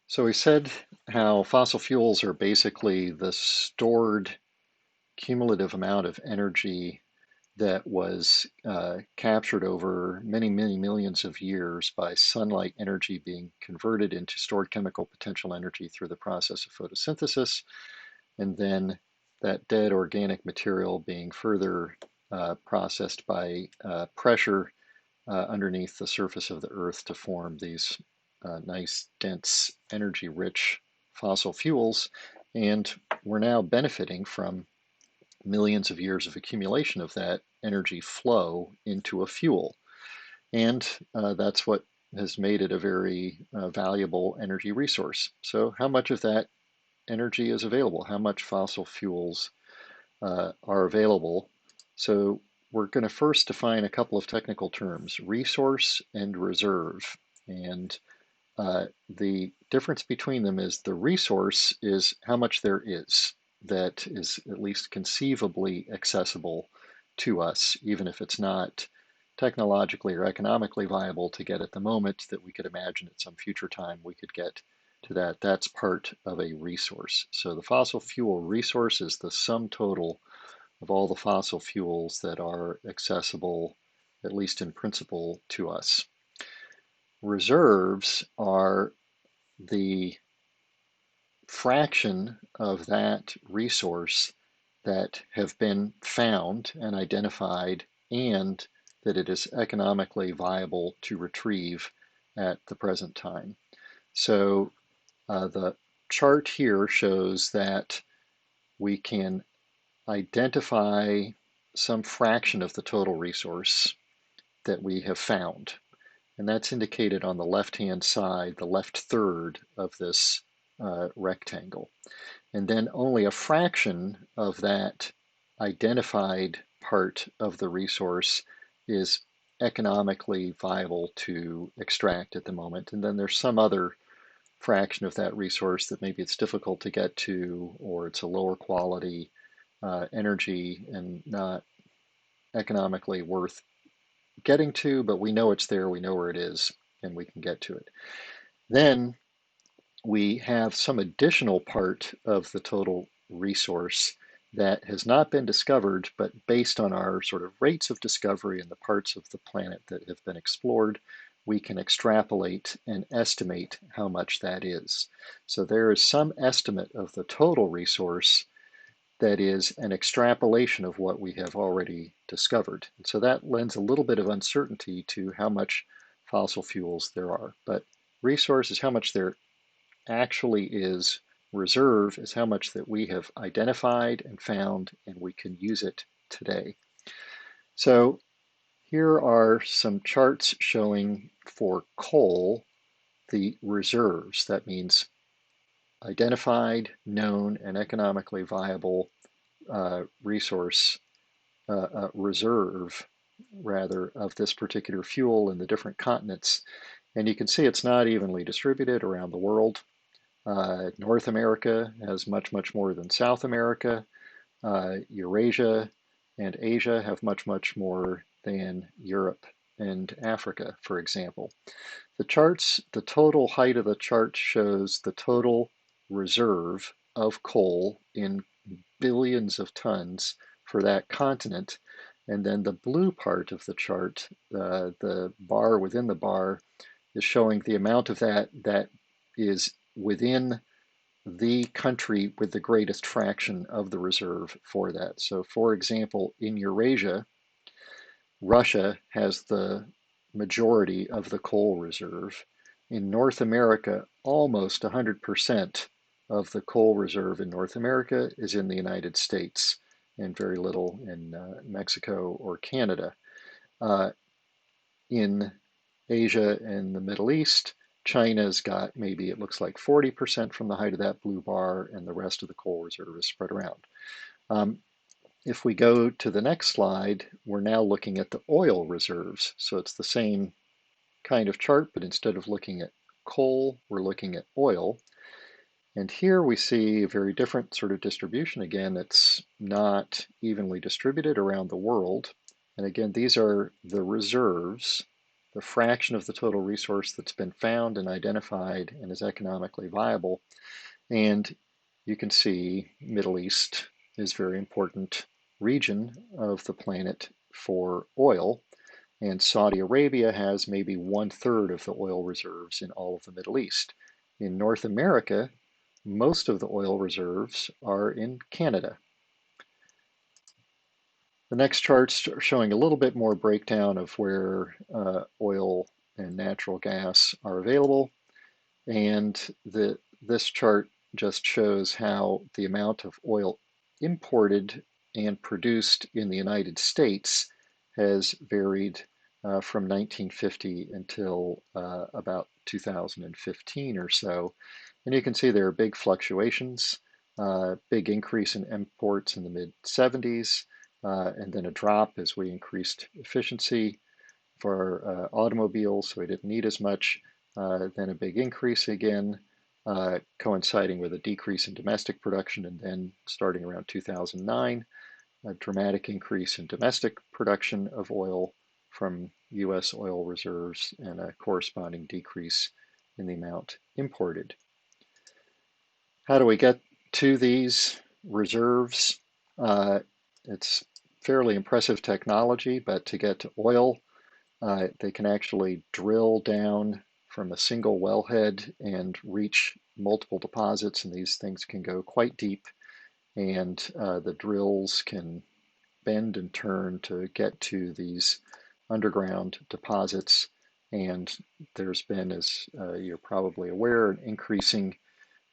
So we said how fossil fuels are basically the stored cumulative amount of energy that was captured over many, many millions of years by sunlight energy being converted into stored chemical potential energy through the process of photosynthesis, and then that dead organic material being further processed by pressure underneath the surface of the Earth to form these nice, dense, energy-rich fossil fuels. And we're now benefiting from millions of years of accumulation of that energy flow into a fuel. And that's what has made it a very valuable energy resource. So how much of that energy is available? How much fossil fuels are available? So we're going to first define a couple of technical terms, resource and reserve. And the difference between them is the resource is how much there is that is at least conceivably accessible to us, even if it's not technologically or economically viable to get at the moment, that we could imagine at some future time we could get to that. That's part of a resource. So the fossil fuel resource is the sum total of all the fossil fuels that are accessible, at least in principle, to us. Reserves are the fraction of that resource that have been found and identified and that it is economically viable to retrieve at the present time. So the chart here shows that we can identify some fraction of the total resource that we have found. And that's indicated on the left-hand side, the left third of this rectangle. And then only a fraction of that identified part of the resource is economically viable to extract at the moment. And then there's some other fraction of that resource that maybe it's difficult to get to, or it's a lower quality energy and not economically worth getting to, but we know it's there, we know where it is, and we can get to it. Then we have some additional part of the total resource that has not been discovered, but based on our sort of rates of discovery and the parts of the planet that have been explored, we can extrapolate and estimate how much that is. So there is some estimate of the total resource that is an extrapolation of what we have already discovered. And so that lends a little bit of uncertainty to how much fossil fuels there are. But resource is how much there actually is. Reserve is how much that we have identified and found, and we can use it today. So here are some charts showing for coal the reserves. That means identified, known, and economically viable resource reserve, rather, of this particular fuel in the different continents. And you can see it's not evenly distributed around the world. North America has much, much more than South America. Eurasia and Asia have much, much more than Europe and Africa, for example. The charts, the total height of the chart shows the total reserve of coal in billions of tons for that continent. And then the blue part of the chart, the bar within the bar, is showing the amount of that that is within the country with the greatest fraction of the reserve for that. So for example, in Eurasia, Russia has the majority of the coal reserve. In North America, almost 100% of the coal reserve in North America is in the United States, and very little in Mexico or Canada. In Asia and the Middle East, China's got maybe it looks like 40% from the height of that blue bar, and the rest of the coal reserve is spread around. If we go to the next slide, we're now looking at the oil reserves. So it's the same kind of chart, but instead of looking at coal, we're looking at oil. And here we see a very different sort of distribution. Again, it's not evenly distributed around the world. And again, these are the reserves the fraction of the total resource that's been found and identified and is economically viable. And you can see Middle East is a very important region of the planet for oil. And Saudi Arabia has maybe 1/3 of the oil reserves in all of the Middle East. In North America, most of the oil reserves are in Canada. The next chart's showing a little bit more breakdown of where oil and natural gas are available. And this chart just shows how the amount of oil imported and produced in the United States has varied from 1950 until about 2015 or so. And you can see there are big fluctuations, big increase in imports in the mid 70s, and then a drop as we increased efficiency for automobiles, so we didn't need as much, then a big increase again, coinciding with a decrease in domestic production, and then starting around 2009, a dramatic increase in domestic production of oil from US oil reserves and a corresponding decrease in the amount imported. How do we get to these reserves? It's fairly impressive technology, but to get to oil, they can actually drill down from a single wellhead and reach multiple deposits, and these things can go quite deep, and the drills can bend and turn to get to these underground deposits. And there's been, as you're probably aware, an increasing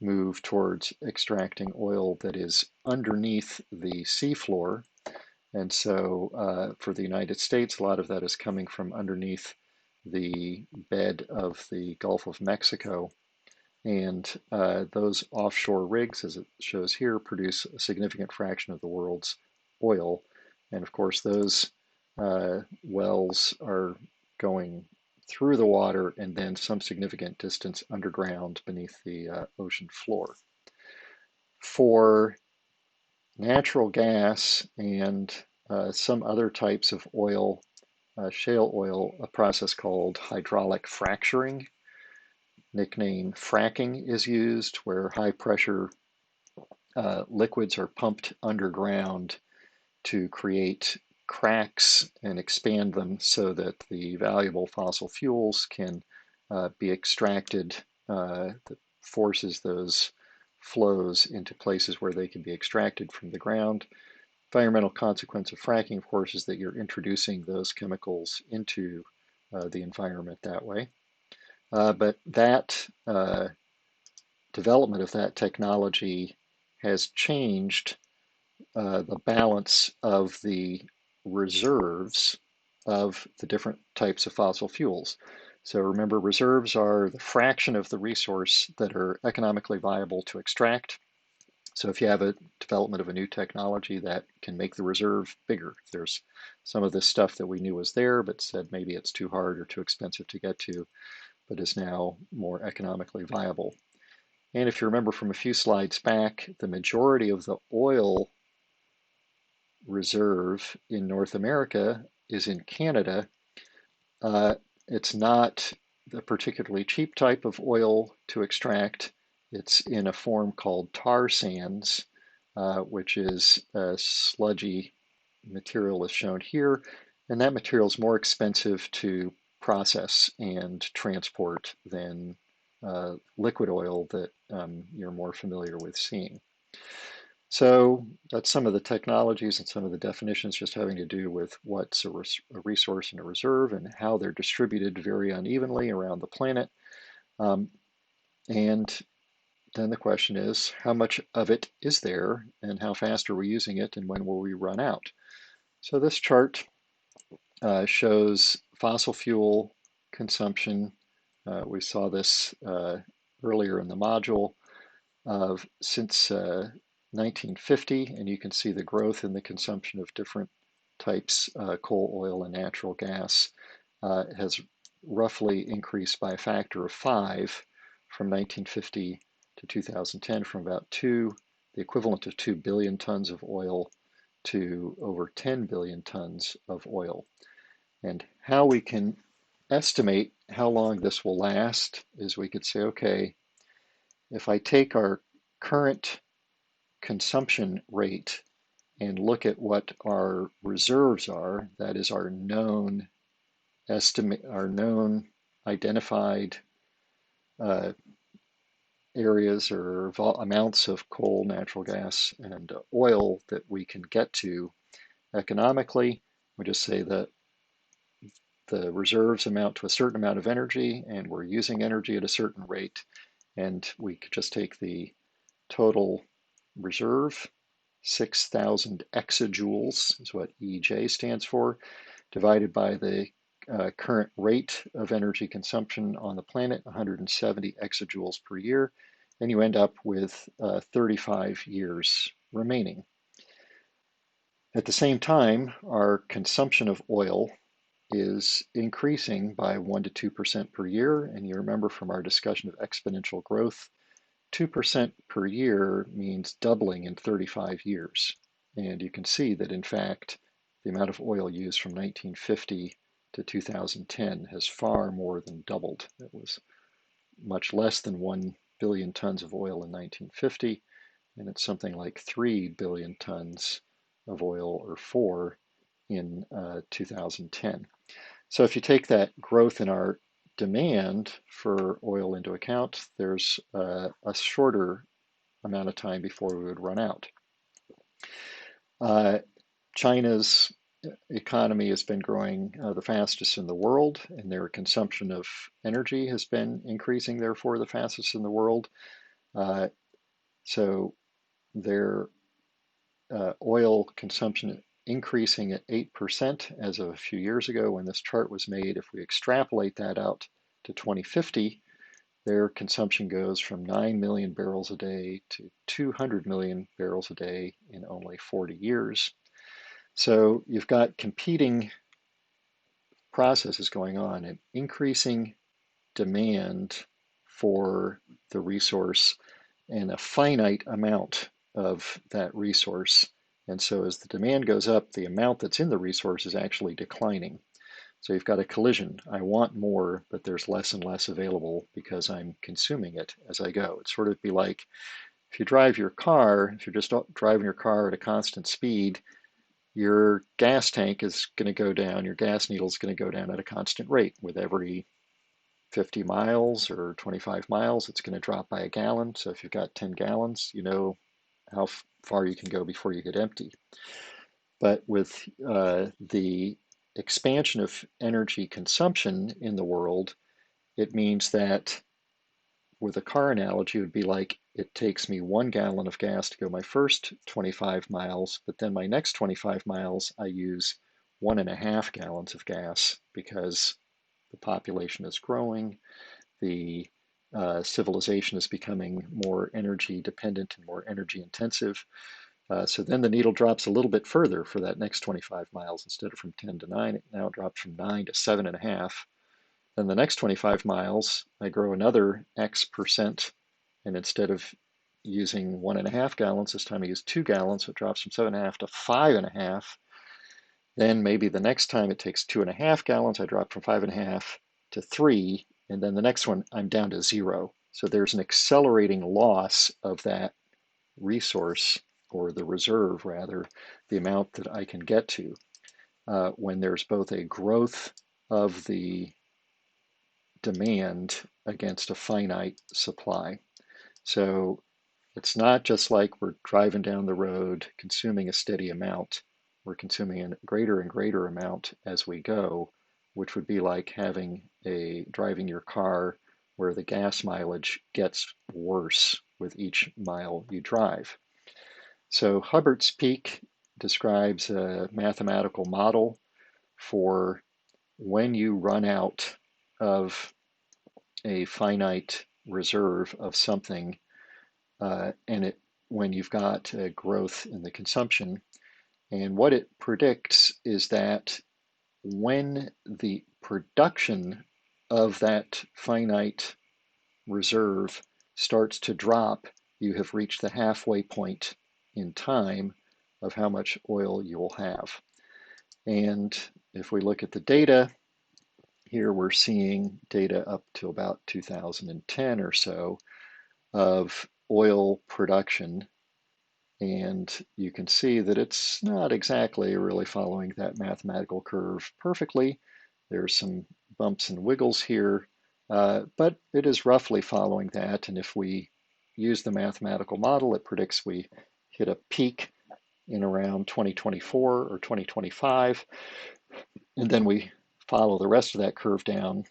move towards extracting oil that is underneath the seafloor. And so for the United States, a lot of that is coming from underneath the bed of the Gulf of Mexico. And those offshore rigs, as it shows here, produce a significant fraction of the world's oil. And of course, those wells are going through the water and then some significant distance underground beneath the ocean floor. For natural gas and some other types of oil, shale oil, a process called hydraulic fracturing, nicknamed fracking, is used, where high pressure liquids are pumped underground to create cracks and expand them so that the valuable fossil fuels can be extracted. That forces those flows into places where they can be extracted from the ground. Environmental consequence of fracking, of course, is that you're introducing those chemicals into the environment that way. But that development of that technology has changed the balance of the reserves of the different types of fossil fuels. So remember, reserves are the fraction of the resource that are economically viable to extract. So if you have a development of a new technology that can make the reserve bigger, there's some of this stuff that we knew was there, but said maybe it's too hard or too expensive to get to, but is now more economically viable. And if you remember from a few slides back, the majority of the oil reserve in North America is in Canada. It's not the particularly cheap type of oil to extract. It's in a form called tar sands, which is a sludgy material as shown here. And that material is more expensive to process and transport than liquid oil that you're more familiar with seeing. So that's some of the technologies and some of the definitions just having to do with what's a resource and a reserve and how they're distributed very unevenly around the planet. And then the question is, how much of it is there and how fast are we using it and when will we run out? So this chart shows fossil fuel consumption. We saw this earlier in the module since 1950, and you can see the growth in the consumption of different types, coal, oil, and natural gas has roughly increased by a factor of 5 from 1950 to 2010, from about the equivalent of 2 billion tons of oil to over 10 billion tons of oil. And how we can estimate how long this will last is we could say, okay, if I take our current consumption rate and look at what our reserves are, that is our known estimate, our known identified uh, areas or amounts of coal, natural gas, and oil that we can get to economically. We just say that the reserves amount to a certain amount of energy and we're using energy at a certain rate, and we could just take the total reserve, 6,000 exajoules is what EJ stands for, divided by the current rate of energy consumption on the planet, 170 exajoules per year, and you end up with 35 years remaining. At the same time, our consumption of oil is increasing by 1 to 2% per year. And you remember from our discussion of exponential growth, 2% per year means doubling in 35 years. And you can see that, in fact, the amount of oil used from 1950 to 2010 has far more than doubled. It was much less than 1 billion tons of oil in 1950, and it's something like 3 billion tons of oil, or 4, in 2010. So if you take that growth in our demand for oil into account, there's a shorter amount of time before we would run out. China's economy has been growing the fastest in the world, and their consumption of energy has been increasing, therefore, the fastest in the world. So their oil consumption increasing at 8% as of a few years ago when this chart was made. If we extrapolate that out to 2050, their consumption goes from 9 million barrels a day to 200 million barrels a day in only 40 years. So you've got competing processes going on, and increasing demand for the resource and a finite amount of that resource. And so as the demand goes up, the amount that's in the resource is actually declining. So you've got a collision. I want more, but there's less and less available because I'm consuming it as I go. It's sort of be like if you drive your car, if you're just driving your car at a constant speed, your gas tank is going to go down, your gas needle is going to go down at a constant rate. With every 50 miles or 25 miles, it's going to drop by a gallon. So if you've got 10 gallons, you know how far you can go before you get empty. But with the expansion of energy consumption in the world, it means that, with a car analogy, it would be like it takes me 1 gallon of gas to go my first 25 miles, but then my next 25 miles I use 1.5 gallons of gas because the population is growing, the civilization is becoming more energy dependent and more energy intensive. So then the needle drops a little bit further for that next 25 miles. Instead of from 10 to 9, it now drops from 9 to 7.5. Then the next 25 miles, I grow another X percent, and instead of using 1.5 gallons, this time I use 2 gallons, so it drops from 7.5 to 5.5. Then maybe the next time it takes 2.5 gallons, I drop from 5.5 to 3, and then the next one I'm down to 0. So there's an accelerating loss of that resource, or the reserve rather, the amount that I can get to, when there's both a growth of the demand against a finite supply. So it's not just like we're driving down the road consuming a steady amount. We're consuming a greater and greater amount as we go, which would be like driving your car where the gas mileage gets worse with each mile you drive. So Hubbert's peak describes a mathematical model for when you run out of a finite reserve of something, when you've got a growth in the consumption. And what it predicts is that when the production of that finite reserve starts to drop, you have reached the halfway point in time of how much oil you will have. And if we look at the data, here we're seeing data up to about 2010 or so of oil production, and you can see that it's not exactly really following that mathematical curve perfectly. There's some bumps and wiggles here, but it is roughly following that. And if we use the mathematical model, it predicts we hit a peak in around 2024 or 2025, and then we follow the rest of that curve down,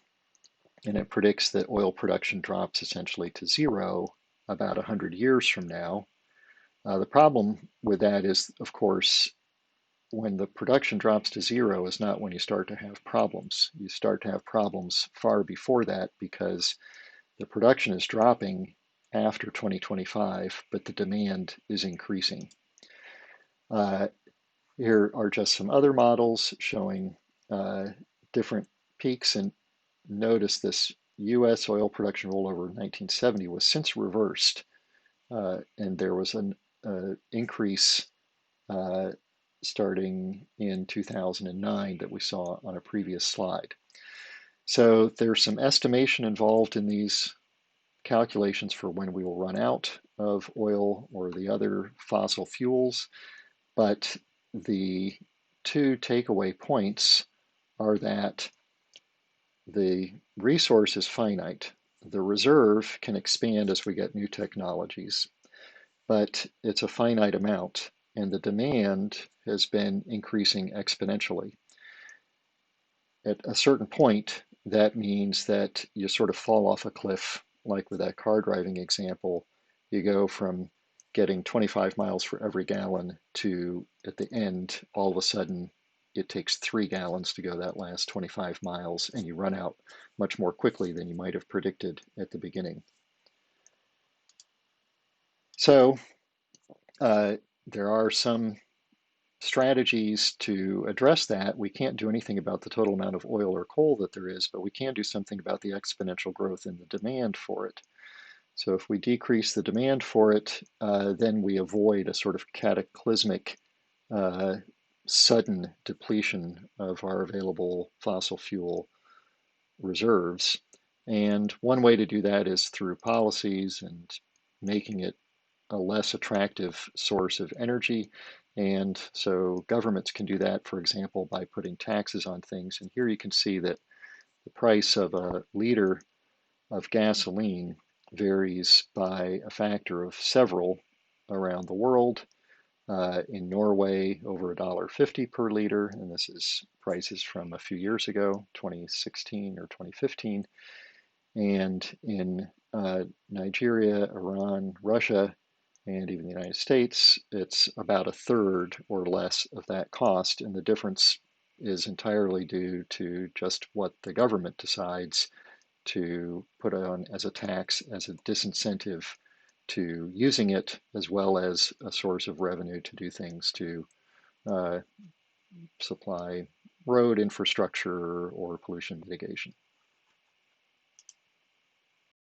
and it predicts that oil production drops essentially to zero about 100 years from now. The problem with that is, of course, when the production drops to zero is not when you start to have problems. You start to have problems far before that because the production is dropping after 2025, but the demand is increasing. Here are just some other models showing different peaks, and notice this U.S. oil production rollover in 1970 was since reversed, and there was an increase starting in 2009 that we saw on a previous slide. So there's some estimation involved in these calculations for when we will run out of oil or the other fossil fuels, but the two takeaway points are that the resource is finite. The reserve can expand as we get new technologies, but it's a finite amount, and the demand has been increasing exponentially. At a certain point, that means that you sort of fall off a cliff, like with that car driving example. You go from getting 25 miles for every gallon to, at the end, all of a sudden, it takes 3 gallons to go that last 25 miles, and you run out much more quickly than you might have predicted at the beginning. So there are some strategies to address that. We can't do anything about the total amount of oil or coal that there is, but we can do something about the exponential growth in the demand for it. So if we decrease the demand for it, then we avoid a sort of cataclysmic, sudden depletion of our available fossil fuel reserves. And one way to do that is through policies and making it a less attractive source of energy. And so governments can do that, for example, by putting taxes on things. And here you can see that the price of a liter of gasoline varies by a factor of several around the world. In Norway, over $1.50 per liter, and this is prices from a few years ago, 2016 or 2015. And in Nigeria, Iran, Russia, and even the United States, it's about a third or less of that cost. And the difference is entirely due to just what the government decides to put on as a tax, as a disincentive to using it, as well as a source of revenue to do things to supply road infrastructure or pollution mitigation.